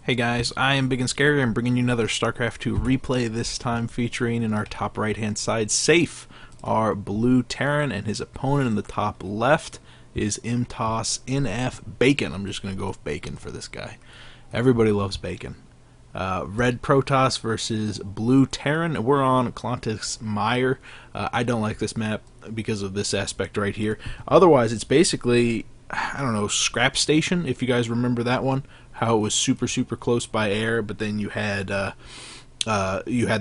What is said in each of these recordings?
Hey guys, I am Ibigandscary. I'm bringing you another StarCraft 2 replay, this time featuring in our top right hand side SaFe, our blue Terran, and his opponent in the top left is InfBacon. I'm just going to go with Bacon for this guy. Everybody loves Bacon. Red Protoss versus blue Terran. We're on Atlantis Mire. I don't like this map because of this aspect right here. Otherwise, it's basically, I don't know, Scrap Station, if you guys remember that one. How it was super close by air, but then you had the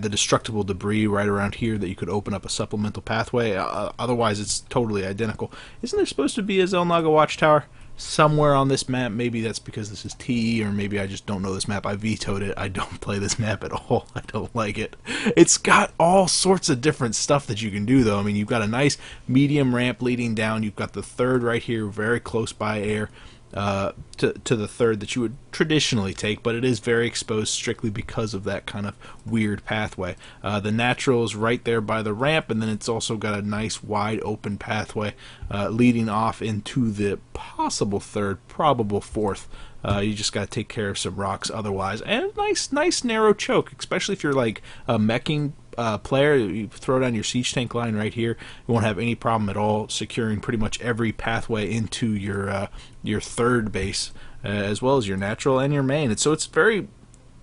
destructible debris right around here that you could open up a supplemental pathway. Otherwise, it's totally identical. Isn't there supposed to be a Xel'Naga watchtower somewhere on this map? Maybe that's because this is TE, or maybe I just don't know this map. I vetoed it. I don't play this map at all. I don't like it. It's got all sorts of different stuff that you can do, though. I mean, you've got a nice medium ramp leading down. You've got the third right here, very close by air. To the third that you would traditionally take, but it is very exposed strictly because of that kind of weird pathway. The natural is right there by the ramp, and then it's also got a nice wide open pathway leading off into the possible third, probable fourth. You just got to take care of some rocks otherwise, and nice narrow choke, especially if you're like a meching player. You throw down your siege tank line right here, you won't have any problem at all securing pretty much every pathway into your third base, as well as your natural and your main. And so it's very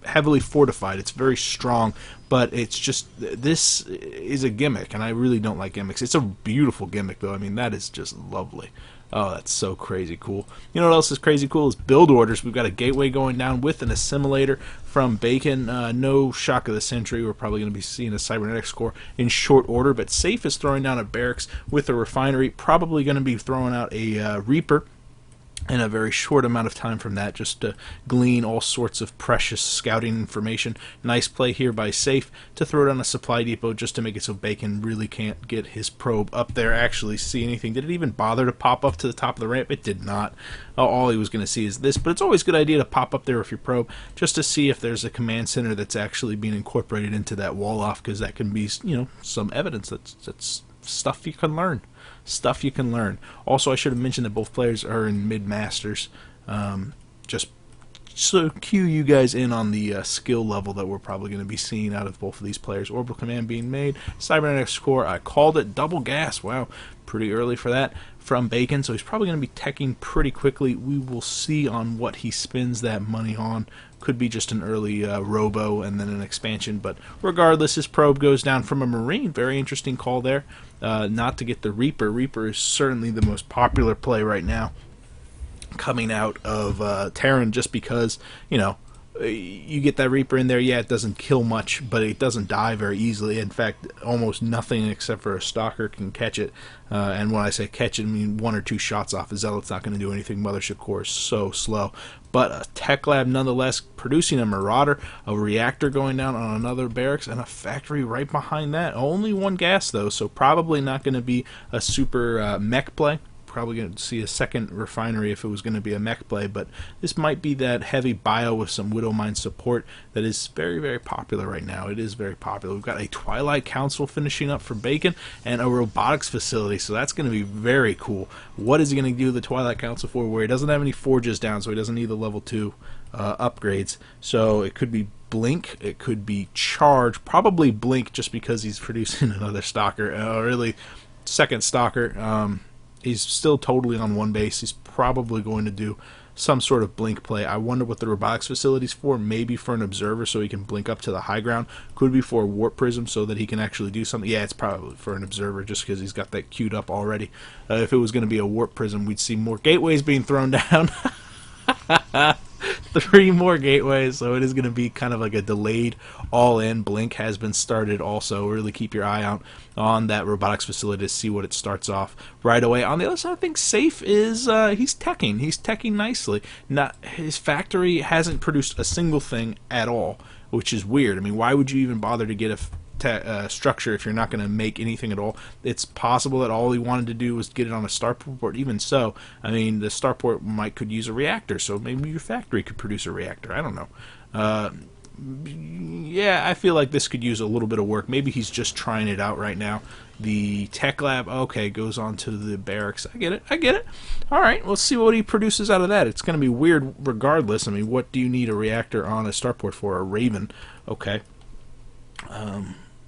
heavily fortified. It's very strong, but it's just, this is a gimmick, and I really don't like gimmicks. It's a beautiful gimmick, though. I mean, that is just lovely. Oh, that's so crazy cool. You know what else is crazy cool is build orders. We've got a gateway going down with an assimilator from Bacon. No shock of the century. We're probably going to be seeing a cybernetics core in short order, but SaFe is throwing down a barracks with a refinery. Probably going to be throwing out a Reaper in a very short amount of time from that, just to glean all sorts of precious scouting information. Nice play here by SaFe to throw down a supply depot just to make it so Bacon really can't get his probe up there, actually see anything. Did it even bother to pop up to the top of the ramp? It did not. All he was going to see is this, but it's always a good idea to pop up there with your probe just to see if there's a command center that's actually being incorporated into that wall off, because that can be, you know, some evidence that's stuff you can learn. Stuff you can learn. Also, I should have mentioned that both players are in mid-masters. Just so cue you guys in on the skill level that we're probably going to be seeing out of both of these players. Orbital command being made. Cybernetics core, I called it. Double gas. Wow, pretty early for that from Bacon. So he's probably going to be teching pretty quickly. We will see on what he spends that money on. Could be just an early robo and then an expansion, but regardless, his probe goes down from a Marine. Very interesting call there. Not to get the Reaper. Reaper is certainly the most popular play right now coming out of Terran, just because, you know, you get that Reaper in there. Yeah, it doesn't kill much, but it doesn't die very easily. In fact, almost nothing except for a Stalker can catch it. And when I say catch it, I mean 1 or 2 shots off a Zealot's not going to do anything. Mothership core is so slow. But a tech lab nonetheless, producing a Marauder, a reactor going down on another barracks, and a factory right behind that. Only 1 gas, though, so probably not going to be a super mech play. Probably going to see a second refinery if it was going to be a mech play, but this might be that heavy bio with some Widow Mine support that is very popular right now. It is very popular. We've got a Twilight Council finishing up for Bacon and a robotics facility, so that's going to be very cool. What is he going to do the Twilight Council for, where he doesn't have any forges down, so he doesn't need the level 2 upgrades? So it could be Blink, it could be Charge, probably Blink just because he's producing another Stalker, really second Stalker. He's still totally on 1 base. He's probably going to do some sort of blink play. I wonder what the robotics facility's for. Maybe for an observer so he can blink up to the high ground. Could be for a warp prism so that he can actually do something. Yeah, it's probably for an observer just because he's got that queued up already. If it was going to be a warp prism, we'd see more gateways being thrown down. 3 more gateways, so it is going to be kind of like a delayed all-in. Blink has been started also. Really keep your eye out on that robotics facility to see what it starts off right away. On the other side, I think SaFe is, he's teching. He's teching nicely. His factory hasn't produced a single thing at all, which is weird. I mean, why would you even bother to get a structure if you're not going to make anything at all? It's possible that all he wanted to do was get it on a starport. Even so, I mean, the starport could use a reactor, so maybe your factory could produce a reactor. I don't know. yeah, I feel like this could use a little bit of work. Maybe he's just trying it out right now. The tech lab, okay, goes on to the barracks. I get it. I get it. All right, let's see what he produces out of that. It's going to be weird regardless. I mean, what do you need a reactor on a starport for? A Raven. Okay.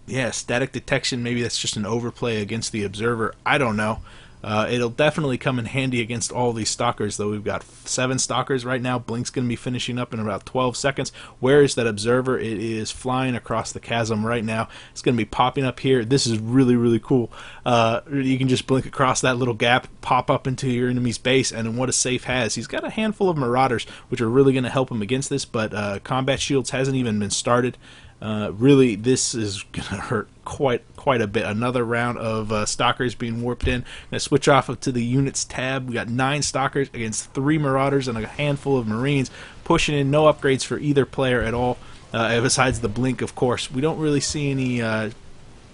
Yeah, static detection, maybe that's just an overplay against the observer. I don't know. It'll definitely come in handy against all these stalkers, though. We've got 7 stalkers right now. Blink's going to be finishing up in about 12 seconds. Where is that observer? It is flying across the chasm right now. It's going to be popping up here. This is really, really cool. You can just blink across that little gap, pop up into your enemy's base, and what a SaFe has. He's got a handful of Marauders, which are really going to help him against this, but combat shields hasn't even been started. Really, this is going to hurt quite a bit. Another round of stalkers being warped in. Going to switch off to the units tab. We got 9 stalkers against 3 marauders and a handful of marines. Pushing in, no upgrades for either player at all, besides the blink, of course. We don't really see any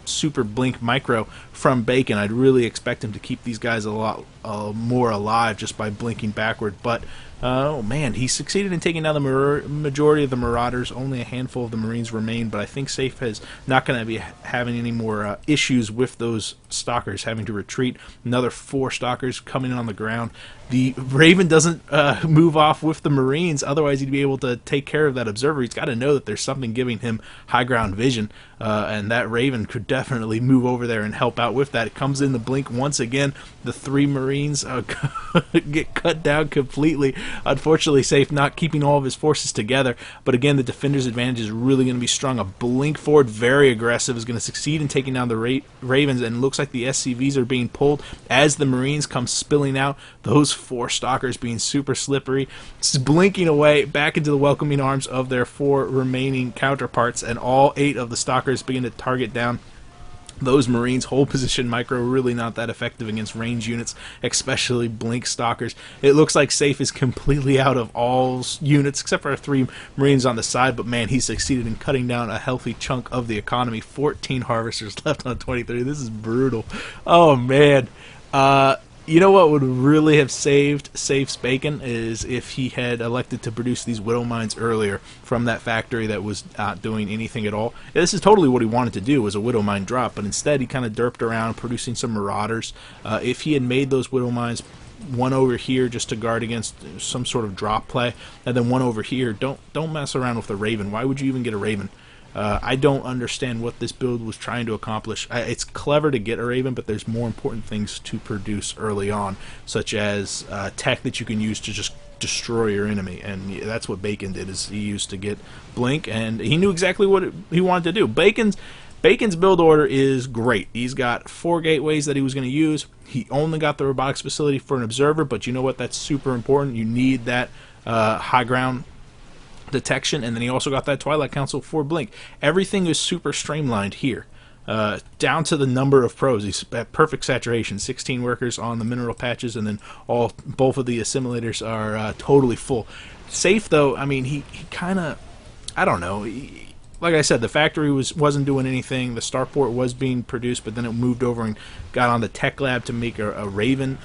super blink micro from Bacon. I'd really expect him to keep these guys a lot more alive just by blinking backward, but oh man, he succeeded in taking down the majority of the marauders. Only a handful of the marines remain, but I think SaFe is not going to be having any more issues with those stalkers having to retreat. Another 4 stalkers coming in on the ground. The Raven doesn't move off with the marines, otherwise he'd be able to take care of that observer. He's got to know that there's something giving him high ground vision, and that Raven could definitely move over there and help out with that. It comes in the blink once again. The 3 marines get cut down completely. Unfortunately, SaFe not keeping all of his forces together, but again, the defender's advantage is really going to be strong. A blink forward, very aggressive, is going to succeed in taking down the Ravens, and it looks like the SCVs are being pulled as the marines come spilling out. Those 4 stalkers being super slippery, blinking away back into the welcoming arms of their 4 remaining counterparts, and all 8 of the stalkers begin to target down those marines. Hold position micro really not that effective against range units, especially blink stalkers. It looks like SaFe is completely out of all units except for 3 marines on the side, but man, he succeeded in cutting down a healthy chunk of the economy. 14 harvesters left on 23. This is brutal. Oh man. You know what would really have saved SaFe's bacon is if he had elected to produce these widow mines earlier from that factory that was not doing anything at all. Yeah, this is totally what he wanted to do, was a widow mine drop, but instead he kind of derped around producing some marauders. If he had made those widow mines, one over here just to guard against some sort of drop play, and then one over here, don't mess around with the Raven. Why would you even get a Raven? I don't understand what this build was trying to accomplish. It's clever to get a Raven, but there's more important things to produce early on, such as tech that you can use to just destroy your enemy, and that's what Bacon did. Is he used to get blink, and he knew exactly what he wanted to do. Bacon's build order is great. He's got 4 gateways that he was going to use. He only got the robotics facility for an observer, but you know what? That's super important. You need that high ground detection, and then he also got that Twilight Council for blink. Everything is super streamlined here, down to the number of pros. He's at perfect saturation. 16 workers on the mineral patches, and then both of the assimilators are totally full. SaFe though, I mean, he kind of, I don't know. Like I said, the factory wasn't doing anything. The starport was being produced, but then it moved over and got on the tech lab to make a Raven.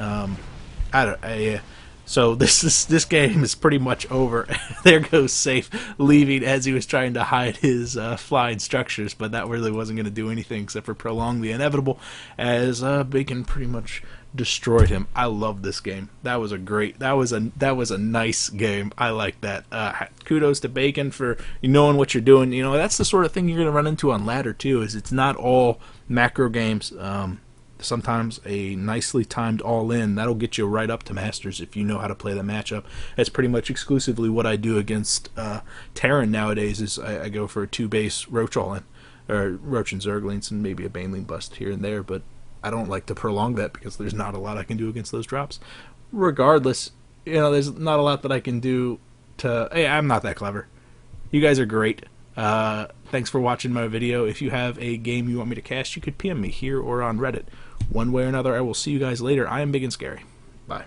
So this game is pretty much over. There goes SaFe leaving as he was trying to hide his flying structures, but that really wasn't going to do anything except for prolong the inevitable, as Bacon pretty much destroyed him. I love this game. That was a nice game. I like that. Kudos to Bacon for knowing what you're doing. You know, that's the sort of thing you're going to run into on ladder too. Is it's not all macro games. Sometimes a nicely timed all-in, that'll get you right up to Masters if you know how to play the matchup. That's pretty much exclusively what I do against Terran nowadays, is I go for a 2-base Roach all-in, or Roach and Zerglings, and maybe a Baneling bust here and there, but I don't like to prolong that because there's not a lot I can do against those drops. Regardless, you know, there's not a lot that I can do to... Hey, I'm not that clever. You guys are great. Thanks for watching my video. If you have a game you want me to cast, you could PM me here or on Reddit. One way or another, I will see you guys later. I am Big and Scary. Bye.